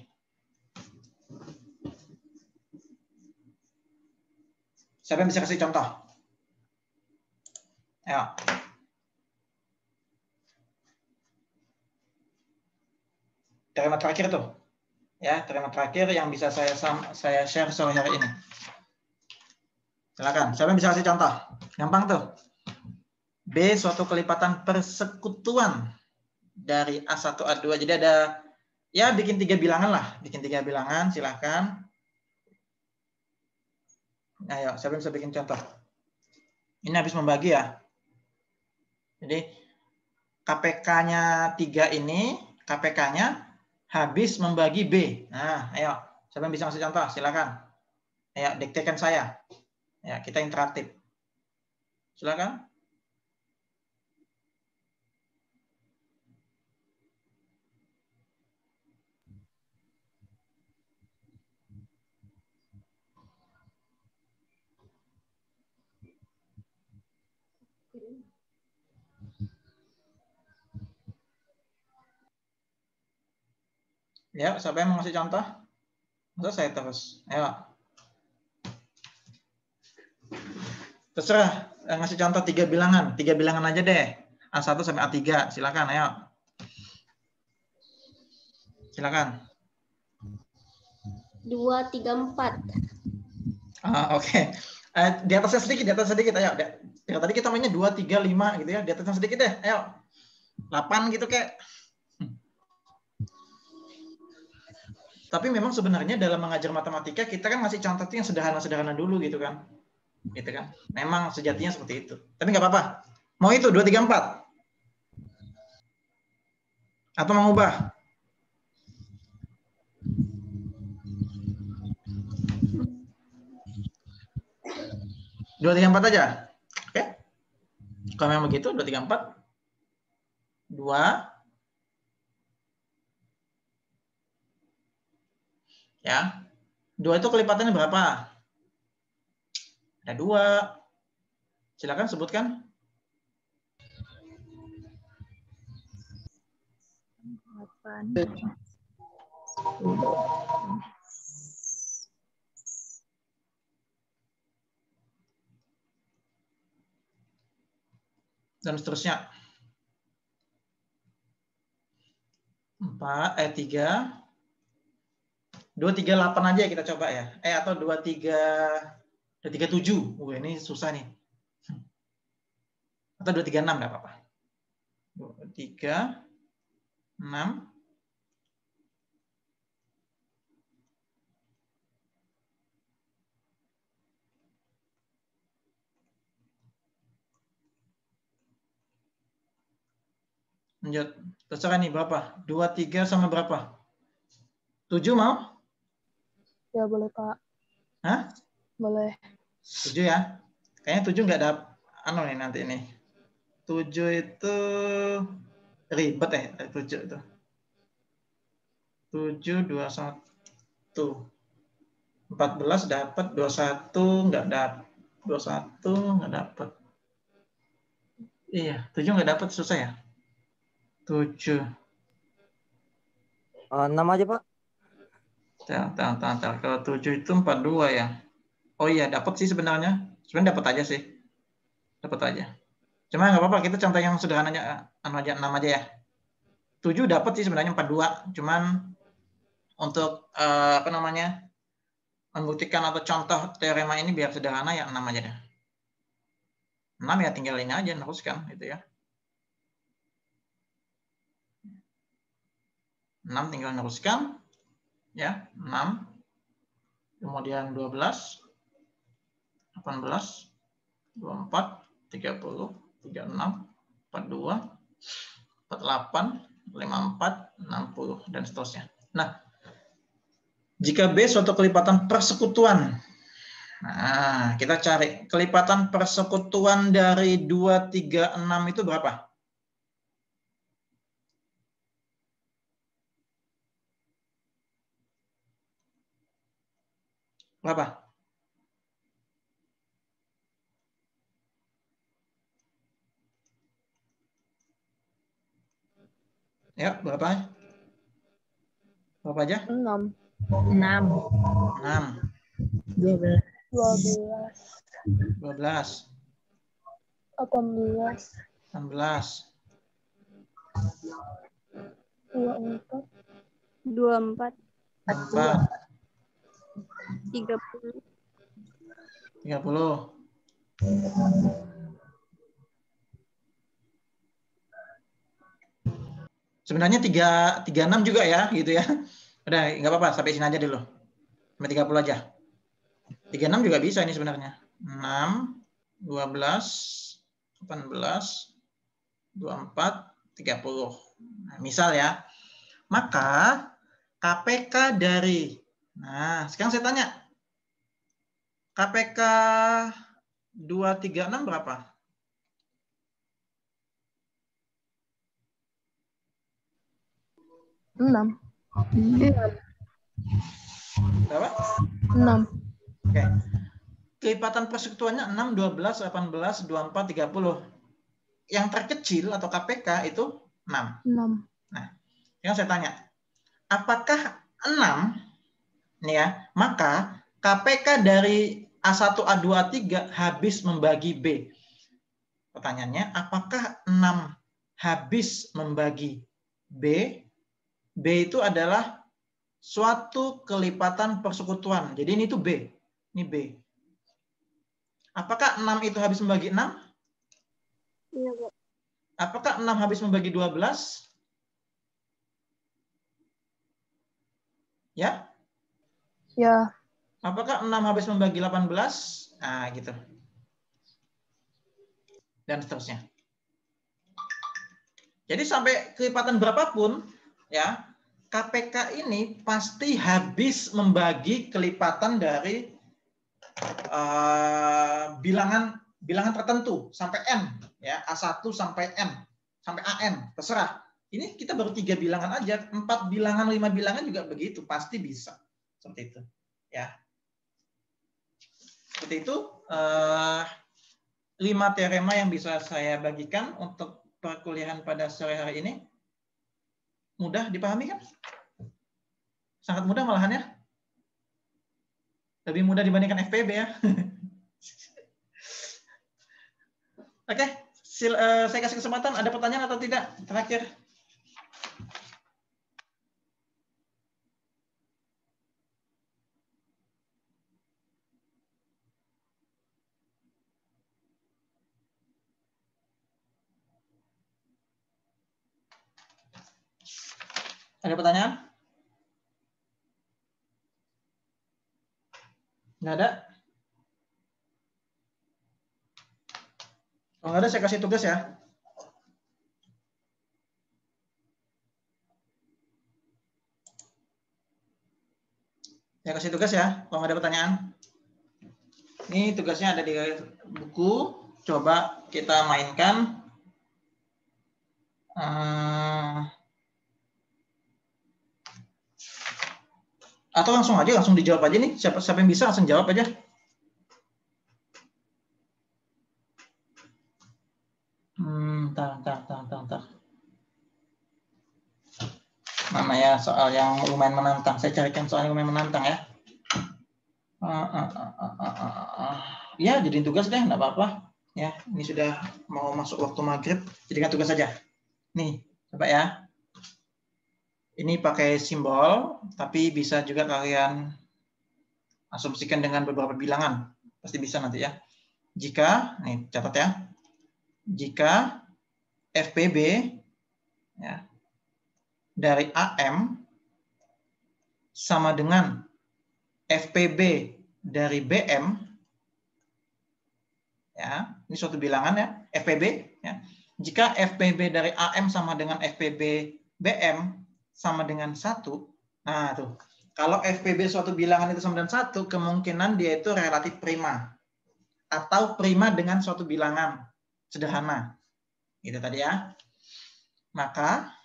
Speaker 1: Siapa yang bisa kasih contoh? Ayo. teorema terakhir tuh. Ya, teorema terakhir yang bisa saya share sore hari ini. Silakan. Siapa yang bisa kasih contoh? Gampang tuh. B suatu kelipatan persekutuan dari A1 A2. Jadi ada ya bikin 3 bilangan lah, bikin 3 bilangan, silakan. Ayo, siapa yang bisa bikin contoh? Ini habis membagi ya. Jadi KPK-nya 3 ini, KPK-nya habis membagi B. Nah, ayo, siapa yang bisa ngasih contoh? Silakan. Ayo, diktekan saya. Ya, kita interaktif. Silakan. Ya, siapa yang mau ngasih contoh? Masa saya terus. Ayo. Terserah ngasih contoh 3 bilangan. 3 bilangan aja deh. A1 sampai A3. Silakan, ayo. Silakan.
Speaker 4: 2, 3, 4.
Speaker 1: Oke. Di atasnya sedikit, ayo. Tadi kita mainnya 2, 3, 5 gitu ya. Di atasnya sedikit deh, ayo. 8 gitu kayak. Tapi memang sebenarnya dalam mengajar matematika kita kan ngasih contoh yang sederhana-sederhana dulu gitu kan. Gitu kan. Memang sejatinya seperti itu. Tapi nggak apa-apa. Mau itu 2, 3, 4. Atau mau ubah? 2, 3, 4 aja. Oke. Kalau memang begitu 2, 3, 4. 2. Ya. 2 itu kelipatannya berapa? Ada 2. Silakan sebutkan.
Speaker 2: 8.
Speaker 1: Dan seterusnya. 3. 2, 3, 8 aja kita coba ya. Atau 2, 3, 7. Ini susah nih. Atau 2, 3, 6 enggak apa-apa. 2, 3, 6. Lanjut. Terserah nih berapa? 2, 3 sama berapa? 7 mau?
Speaker 2: Ya boleh Pak.
Speaker 1: Hah?
Speaker 2: Boleh.
Speaker 1: 7 ya? Kayaknya 7 nggak ada nih nanti ini. 7 itu ribet ya. 7 itu. 7, 21. 14 dapat, 21 nggak dapat. 21 nggak dapat. Iya, 7 nggak dapat, susah ya. 7.
Speaker 3: 6 aja, Pak.
Speaker 1: Kalau 7 itu 42 ya. Oh iya, dapat sih sebenarnya. Sebenarnya dapat aja sih. Dapat aja. Cuma nggak apa-apa, kita contoh yang sederhananya 6 aja ya. 7 dapat sih sebenarnya 42. Cuman untuk membuktikan atau contoh teorema ini biar sederhana ya 6 aja deh. 6 ya tinggal ini aja, teruskan gitu ya. 6 tinggal neruskan ya, 6 kemudian 12 18 24 30 36 42 48 54 60 dan seterusnya. Nah, jika B suatu kelipatan persekutuan. Nah, kita cari kelipatan persekutuan dari 2, 3, 6 itu berapa? Berapa? Ya, berapa? Berapa aja?
Speaker 2: 6. 6.
Speaker 1: 6.
Speaker 2: 12.
Speaker 1: 12.
Speaker 2: 18.
Speaker 1: 16.
Speaker 2: 24. 24.
Speaker 1: 4.
Speaker 2: 30.
Speaker 1: 30. Sebenarnya 36 juga ya, gitu ya. Udah, nggak apa-apa, sampai sini aja dulu. Sampai 30 aja. 36 juga bisa ini sebenarnya. 6, 12, 18, 24, 30. Nah, misal ya. Maka KPK dari, nah sekarang saya tanya, KPK 236 berapa?
Speaker 2: Enam.
Speaker 1: Berapa?
Speaker 2: 6.
Speaker 1: Oke. Kelipatan persekutuannya 6, 12, 18, 24, 30. Yang terkecil atau KPK itu 6.
Speaker 2: 6.
Speaker 1: Nah, yang saya tanya, apakah 6 nih ya, maka KPK dari A1, A2, A3 habis membagi B. Pertanyaannya, apakah 6 habis membagi B? B itu adalah suatu kelipatan persekutuan. Jadi ini tuh B. Ini B. Apakah 6 itu habis membagi 6?
Speaker 2: Iya, Bu.
Speaker 1: Apakah 6 habis membagi 12? Ya?
Speaker 2: Ya.
Speaker 1: Apakah 6 habis membagi 18? Nah, gitu. Dan seterusnya. Jadi sampai kelipatan berapapun, ya, KPK ini pasti habis membagi kelipatan dari bilangan tertentu sampai N, ya, A1 sampai N, sampai AN, terserah. Ini kita baru 3 bilangan aja, 4 bilangan, 5 bilangan juga begitu, pasti bisa. Seperti itu, ya. Seperti itu 5 teorema yang bisa saya bagikan untuk perkuliahan pada sore hari ini. Mudah dipahami kan? Sangat mudah malahan ya. Lebih mudah dibandingkan FPB ya. Oke, saya kasih kesempatan. Ada pertanyaan atau tidak? Terakhir. Ada pertanyaan? Nggak ada? Kalau nggak ada, saya kasih tugas ya. Saya kasih tugas ya, kalau nggak ada pertanyaan. Ini tugasnya ada di buku. Coba kita mainkan. Atau langsung dijawab aja nih. Siapa yang bisa langsung jawab aja. Bentar. Mana ya soal yang lumayan menantang? Saya carikan soal yang lumayan menantang ya. Ya, jadiin tugas deh, nggak apa-apa. Ya, ini sudah mau masuk waktu maghrib. Jadikan tugas saja. Nih, coba ya. Ini pakai simbol, tapi bisa juga kalian asumsikan dengan beberapa bilangan. Pasti bisa nanti ya. Jika, nih catat ya. Jika FPB ya, dari AM sama dengan FPB dari BM, ya, ini suatu bilangan ya, FPB. Ya. Jika FPB dari AM sama dengan FPB BM sama dengan 1, nah tuh, kalau FPB suatu bilangan itu sama dengan 1, kemungkinan dia itu relatif prima. Atau prima dengan suatu bilangan sederhana. Gitu tadi ya. Maka,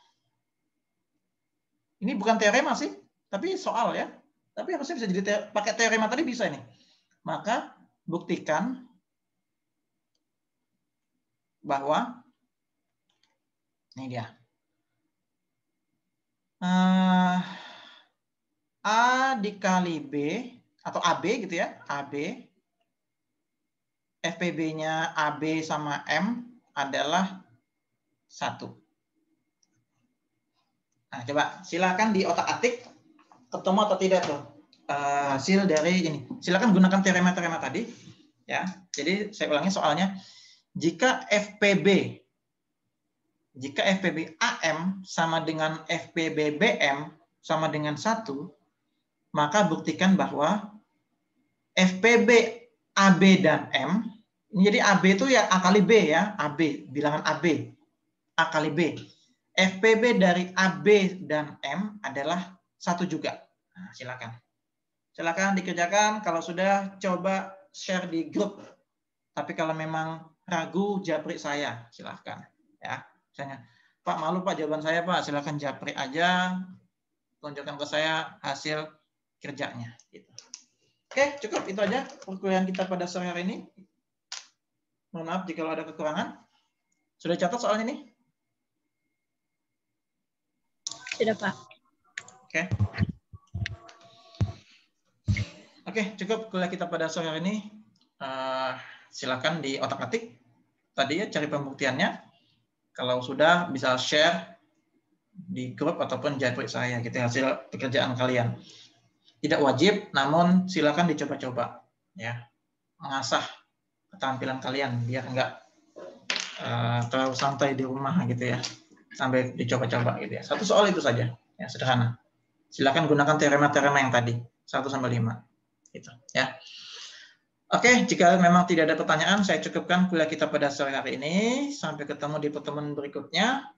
Speaker 1: ini bukan teorema sih, tapi soal ya. Tapi harusnya bisa jadi pakai teorema tadi bisa ini. Maka buktikan bahwa ini dia. A dikali B atau AB gitu ya. AB FPB-nya AB sama M adalah 1. Nah, coba silakan di otak-atik ketemu atau tidak tuh hasil dari ini. Silakan gunakan teorema-teorema tadi. Ya, jadi saya ulangi soalnya. Jika FPB AM sama dengan FPB BM sama dengan 1, maka buktikan bahwa FPB AB dan M, ini jadi AB itu ya A kali B ya, AB, bilangan AB, A kali B. FPB dari AB dan M adalah 1 juga. Nah, silakan. Silakan dikerjakan, kalau sudah coba share di grup. Tapi kalau memang ragu, japri saya, silakan. Ya, misalnya, Pak malu Pak jawaban saya Pak, silakan japri aja, tunjukkan ke saya hasil kerjanya. Gitu. Oke, cukup itu aja perkuliahan kita pada sore hari ini. Mohon maaf jika ada kekurangan. Sudah catat soalnya ini?
Speaker 2: Sudah, Pak.
Speaker 1: Oke. Oke, cukup kuliah kita pada sore hari ini. Silakan di otak-atik tadi ya, cari pembuktiannya. Kalau sudah bisa share di grup ataupun japri saya gitu hasil pekerjaan kalian. Tidak wajib, namun silakan dicoba-coba ya, mengasah keterampilan kalian biar enggak terlalu santai di rumah gitu ya, sampai dicoba-coba gitu ya. 1 soal itu saja ya, sederhana. Silakan gunakan teorema-teorema yang tadi 1 sampai 5 gitu ya. Oke, jika memang tidak ada pertanyaan, saya cukupkan kuliah kita pada sore hari ini. Sampai ketemu di pertemuan berikutnya.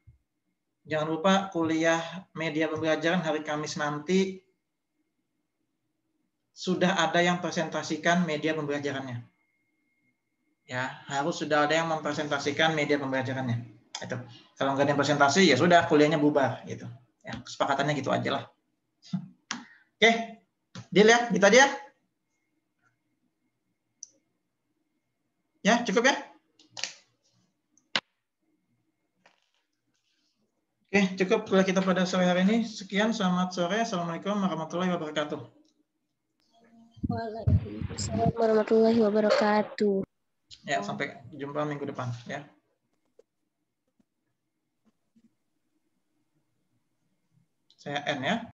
Speaker 1: Jangan lupa kuliah media pembelajaran hari Kamis nanti sudah ada yang presentasikan media pembelajarannya. Ya, harus sudah ada yang mempresentasikan media pembelajarannya. Itu. Kalau nggak ada yang presentasi, ya sudah kuliahnya bubar gitu. Ya, kesepakatannya gitu aja lah. Oke, deal ya, gitu aja. Ya, cukup ya? Oke, cukup kuliah kita pada sore hari ini. Sekian, selamat sore. Assalamualaikum warahmatullahi wabarakatuh.
Speaker 2: Waalaikumsalam warahmatullahi wabarakatuh.
Speaker 1: Ya, sampai jumpa minggu depan ya. Saya N ya.